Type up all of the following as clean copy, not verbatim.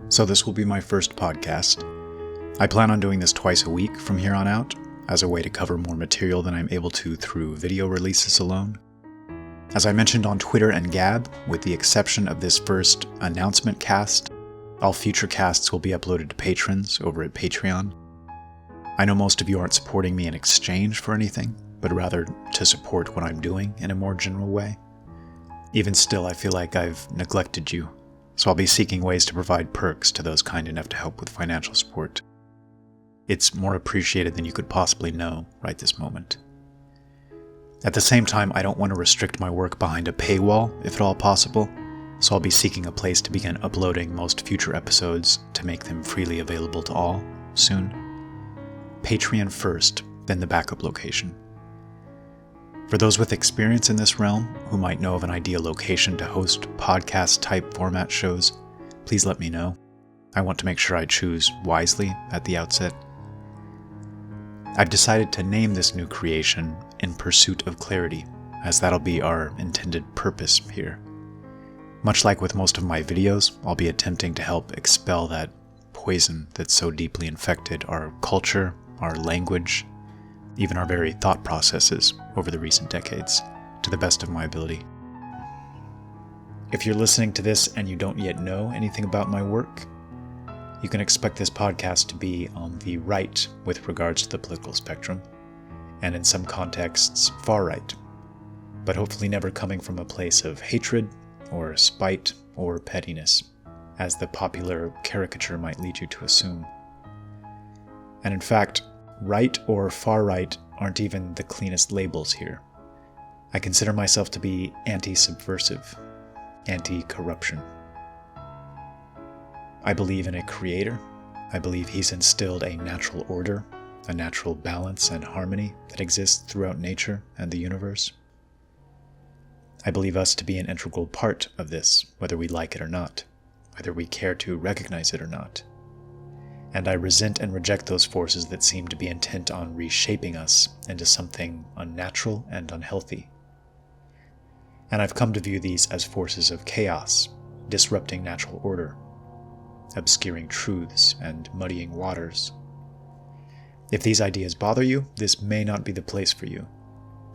So this will be my first podcast. I plan on doing this twice a week from here on out, as a way to cover more material than I'm able to through video releases alone. As I mentioned on Twitter and Gab, with the exception of this first announcement cast, all future casts will be uploaded to patrons over at Patreon. I know most of you aren't supporting me in exchange for anything, but rather to support what I'm doing in a more general way. Even still, I feel like I've neglected you, so I'll be seeking ways to provide perks to those kind enough to help with financial support. It's more appreciated than you could possibly know right this moment. At the same time, I don't want to restrict my work behind a paywall, if at all possible, so I'll be seeking a place to begin uploading most future episodes to make them freely available to all, soon. Patreon first, then the backup location. For those with experience in this realm, who might know of an ideal location to host podcast-type format shows, please let me know. I want to make sure I choose wisely at the outset. I've decided to name this new creation In Pursuit of Clarity, as that'll be our intended purpose here. Much like with most of my videos, I'll be attempting to help expel that poison that's so deeply infected our culture, our language, even our very thought processes over the recent decades, to the best of my ability. If you're listening to this and you don't yet know anything about my work, you can expect this podcast to be on the right with regards to the political spectrum, and in some contexts, far right, but hopefully never coming from a place of hatred or spite or pettiness, as the popular caricature might lead you to assume. And in fact, right or far right aren't even the cleanest labels here. I consider myself to be anti-subversive, anti-corruption. I believe in a creator. I believe he's instilled a natural order, a natural balance and harmony that exists throughout nature and the universe. I believe us to be an integral part of this, whether we like it or not, whether we care to recognize it or not. And I resent and reject those forces that seem to be intent on reshaping us into something unnatural and unhealthy. And I've come to view these as forces of chaos, disrupting natural order, obscuring truths and muddying waters. If these ideas bother you, this may not be the place for you.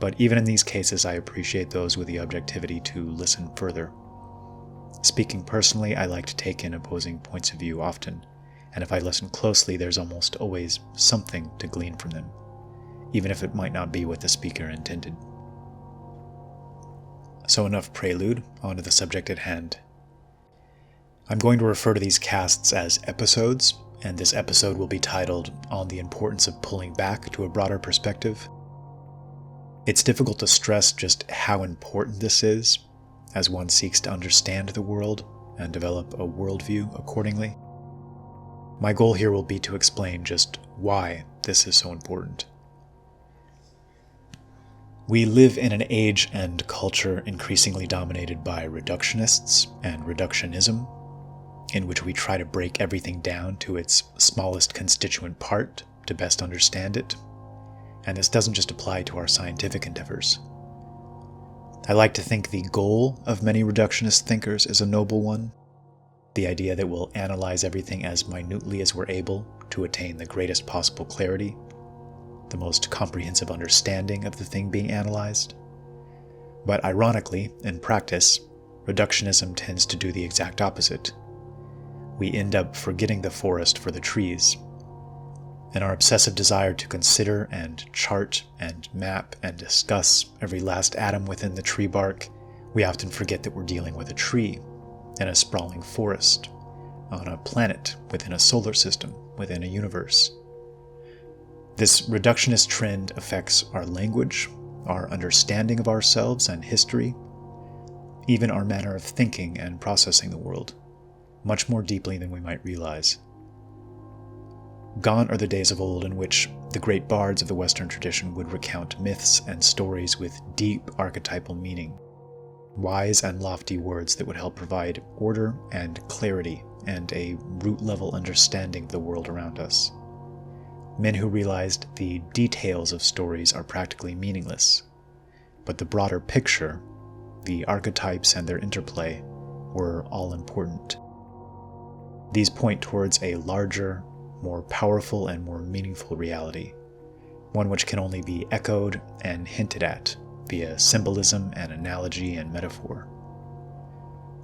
But even in these cases, I appreciate those with the objectivity to listen further. Speaking personally, I like to take in opposing points of view often, and if I listen closely, there's almost always something to glean from them, even if it might not be what the speaker intended. So enough prelude, on to the subject at hand. I'm going to refer to these casts as episodes, and this episode will be titled On the Importance of Pulling Back to a Broader Perspective. It's difficult to stress just how important this is, as one seeks to understand the world and develop a worldview accordingly. My goal here will be to explain just why this is so important. We live in an age and culture increasingly dominated by reductionists and reductionism, in which we try to break everything down to its smallest constituent part to best understand it. And this doesn't just apply to our scientific endeavors. I like to think the goal of many reductionist thinkers is a noble one, the idea that we'll analyze everything as minutely as we're able to attain the greatest possible clarity, the most comprehensive understanding of the thing being analyzed. But ironically, in practice, reductionism tends to do the exact opposite. We end up forgetting the forest for the trees. In our obsessive desire to consider and chart and map and discuss every last atom within the tree bark, we often forget that we're dealing with a tree in a sprawling forest, on a planet within a solar system, within a universe. This reductionist trend affects our language, our understanding of ourselves and history, even our manner of thinking and processing the world, much more deeply than we might realize. Gone are the days of old in which the great bards of the Western tradition would recount myths and stories with deep archetypal meaning, wise and lofty words that would help provide order and clarity and a root-level understanding of the world around us. Men who realized the details of stories are practically meaningless, but the broader picture, the archetypes and their interplay, were all important. These point towards a larger, more powerful, and more meaningful reality, one which can only be echoed and hinted at via symbolism and analogy and metaphor.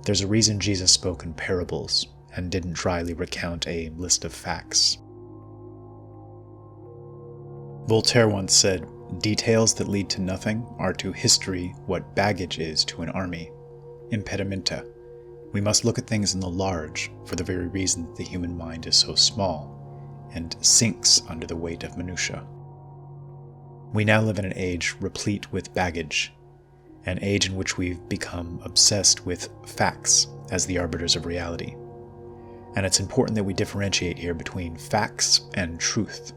There's a reason Jesus spoke in parables and didn't dryly recount a list of facts. Voltaire once said, "Details that lead to nothing are to history what baggage is to an army. Impedimenta. We must look at things in the large for the very reason that the human mind is so small and sinks under the weight of minutiae." We now live in an age replete with baggage, an age in which we've become obsessed with facts as the arbiters of reality. And it's important that we differentiate here between facts and truth,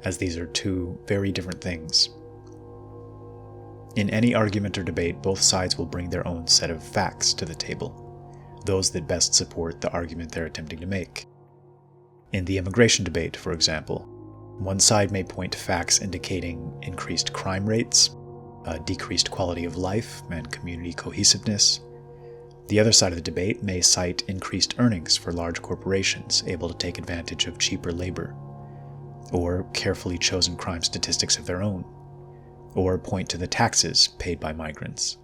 as these are two very different things. In any argument or debate, both sides will bring their own set of facts to the table, those that best support the argument they're attempting to make. In the immigration debate, for example, one side may point to facts indicating increased crime rates, a decreased quality of life, and community cohesiveness. The other side of the debate may cite increased earnings for large corporations able to take advantage of cheaper labor, or carefully chosen crime statistics of their own, or point to the taxes paid by migrants.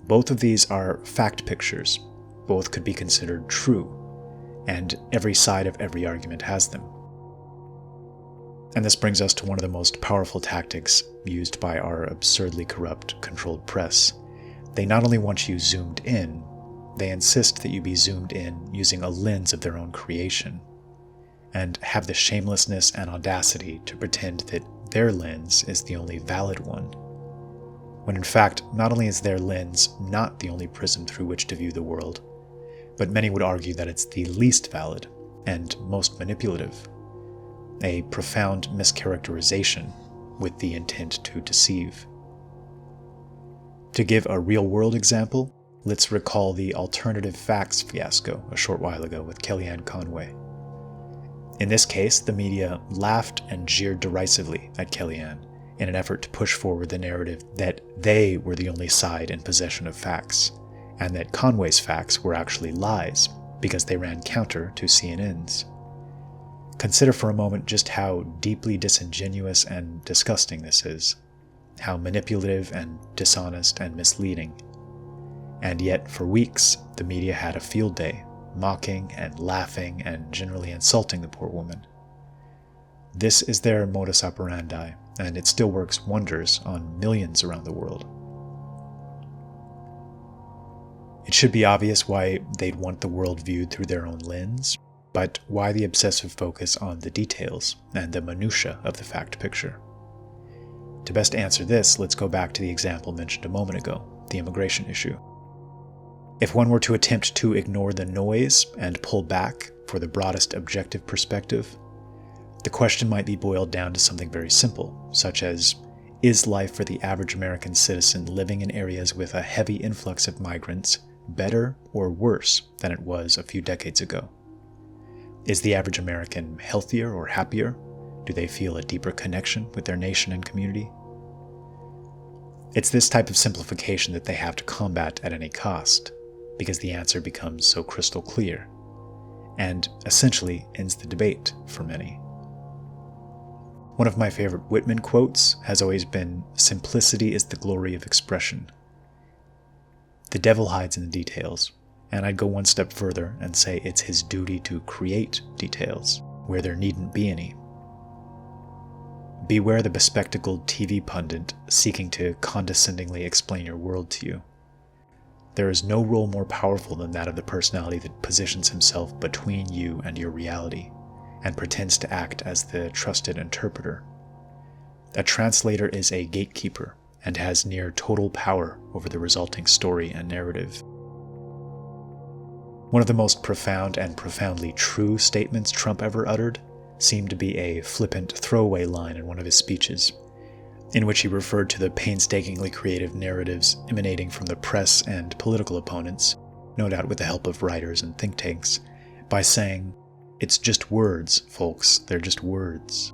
Both of these are fact pictures. Both could be considered true, and every side of every argument has them. And this brings us to one of the most powerful tactics used by our absurdly corrupt, controlled press. They not only want you zoomed in, they insist that you be zoomed in using a lens of their own creation, and have the shamelessness and audacity to pretend that their lens is the only valid one, when in fact, not only is their lens not the only prism through which to view the world, but many would argue that it's the least valid and most manipulative, a profound mischaracterization with the intent to deceive. To give a real-world example, let's recall the alternative facts fiasco a short while ago with Kellyanne Conway. In this case, the media laughed and jeered derisively at Kellyanne in an effort to push forward the narrative that they were the only side in possession of facts, and that Conway's facts were actually lies because they ran counter to CNN's. Consider for a moment just how deeply disingenuous and disgusting this is, how manipulative and dishonest and misleading. And yet, for weeks, the media had a field day, mocking and laughing and generally insulting the poor woman. This is their modus operandi, and it still works wonders on millions around the world. It should be obvious why they'd want the world viewed through their own lens, but why the obsessive focus on the details and the minutiae of the fact picture? To best answer this, let's go back to the example mentioned a moment ago, the immigration issue. If one were to attempt to ignore the noise and pull back for the broadest objective perspective, the question might be boiled down to something very simple, such as, is life for the average American citizen living in areas with a heavy influx of migrants better or worse than it was a few decades ago? Is the average American healthier or happier? Do they feel a deeper connection with their nation and community? It's this type of simplification that they have to combat at any cost, because the answer becomes so crystal clear, and essentially ends the debate for many. One of my favorite Whitman quotes has always been, "Simplicity is the glory of expression." The devil hides in the details, and I'd go one step further and say it's his duty to create details where there needn't be any. Beware the bespectacled TV pundit seeking to condescendingly explain your world to you. There is no role more powerful than that of the personality that positions himself between you and your reality, and pretends to act as the trusted interpreter. A translator is a gatekeeper and has near total power over the resulting story and narrative. One of the most profound and profoundly true statements Trump ever uttered seemed to be a flippant throwaway line in one of his speeches, in which he referred to the painstakingly creative narratives emanating from the press and political opponents, no doubt with the help of writers and think tanks, by saying, "It's just words, folks, they're just words."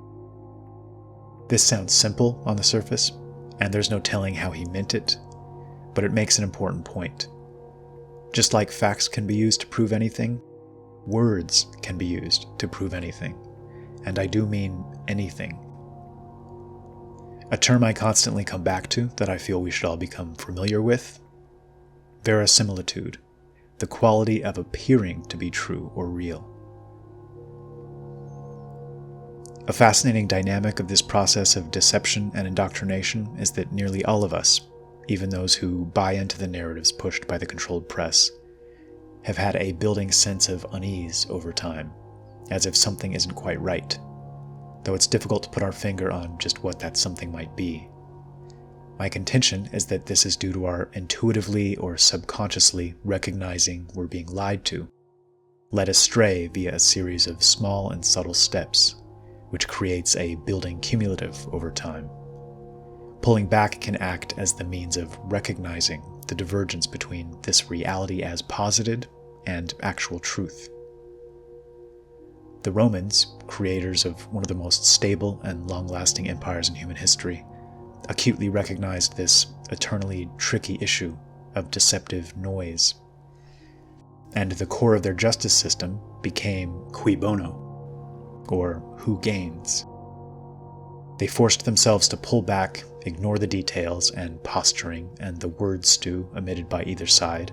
This sounds simple on the surface, and there's no telling how he meant it, but it makes an important point. Just like facts can be used to prove anything, Words can be used to prove anything, and I do mean anything. A term I constantly come back to that I feel we should all become familiar with: verisimilitude, the quality of appearing to be true or real. A fascinating dynamic of this process of deception and indoctrination is that nearly all of us, even those who buy into the narratives pushed by the controlled press, have had a building sense of unease over time, as if something isn't quite right, though it's difficult to put our finger on just what that something might be. My contention is that this is due to our intuitively or subconsciously recognizing we're being lied to, led astray via a series of small and subtle steps, which creates a building cumulative over time. Pulling back can act as the means of recognizing the divergence between this reality as posited and actual truth. The Romans, creators of one of the most stable and long-lasting empires in human history, acutely recognized this eternally tricky issue of deceptive noise. And the core of their justice system became cui bono, or who gains. They forced themselves to pull back, ignore the details and posturing and the word stew emitted by either side,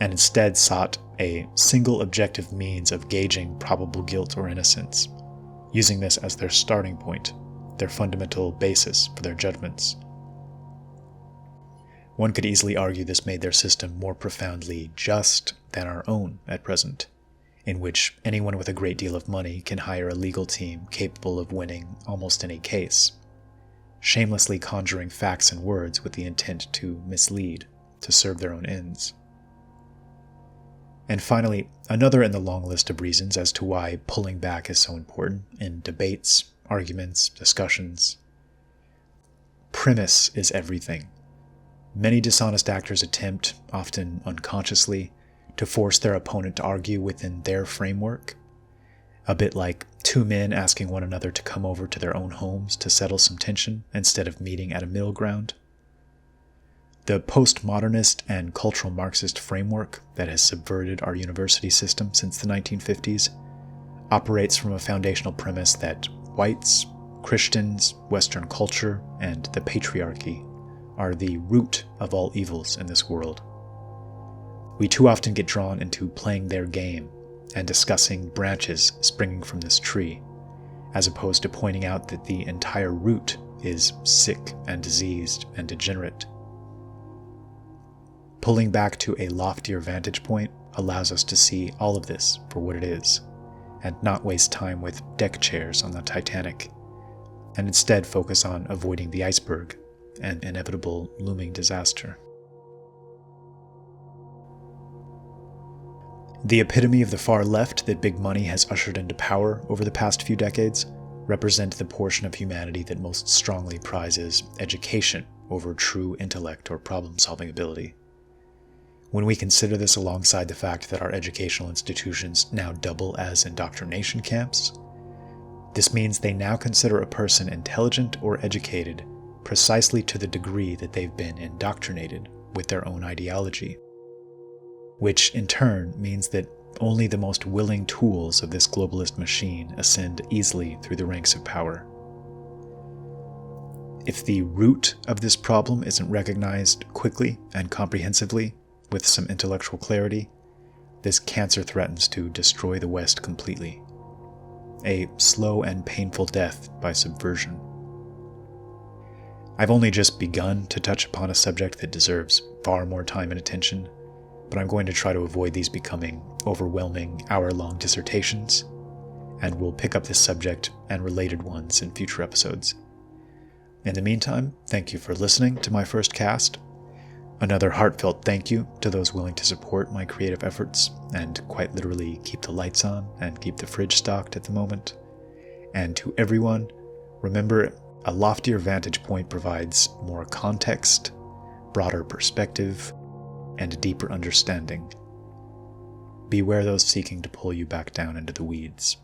and instead sought a single objective means of gauging probable guilt or innocence, using this as their starting point, their fundamental basis for their judgments. One could easily argue this made their system more profoundly just than our own at present, in which anyone with a great deal of money can hire a legal team capable of winning almost any case, shamelessly conjuring facts and words with the intent to mislead, to serve their own ends. And finally, another in the long list of reasons as to why pulling back is so important in debates, arguments, discussions. Premise is everything. Many dishonest actors attempt, often unconsciously, to force their opponent to argue within their framework, a bit like two men asking one another to come over to their own homes to settle some tension instead of meeting at a middle ground. The postmodernist and cultural Marxist framework that has subverted our university system since the 1950s operates from a foundational premise that whites, Christians, Western culture, and the patriarchy are the root of all evils in this world. We too often get drawn into playing their game and discussing branches springing from this tree, as opposed to pointing out that the entire root is sick and diseased and degenerate. Pulling back to a loftier vantage point allows us to see all of this for what it is, and not waste time with deck chairs on the Titanic, and instead focus on avoiding the iceberg and inevitable looming disaster. The epitome of the far left that big money has ushered into power over the past few decades represent the portion of humanity that most strongly prizes education over true intellect or problem-solving ability. When we consider this alongside the fact that our educational institutions now double as indoctrination camps, this means they now consider a person intelligent or educated precisely to the degree that they've been indoctrinated with their own ideology, which in turn means that only the most willing tools of this globalist machine ascend easily through the ranks of power. If the root of this problem isn't recognized quickly and comprehensively, with some intellectual clarity, this cancer threatens to destroy the West completely. A slow and painful death by subversion. I've only just begun to touch upon a subject that deserves far more time and attention, but I'm going to try to avoid these becoming overwhelming hour-long dissertations, and we'll pick up this subject and related ones in future episodes. In the meantime, thank you for listening to my first cast. Another heartfelt thank you to those willing to support my creative efforts and quite literally keep the lights on and keep the fridge stocked at the moment. And to everyone, remember, a loftier vantage point provides more context, broader perspective, and a deeper understanding. Beware those seeking to pull you back down into the weeds.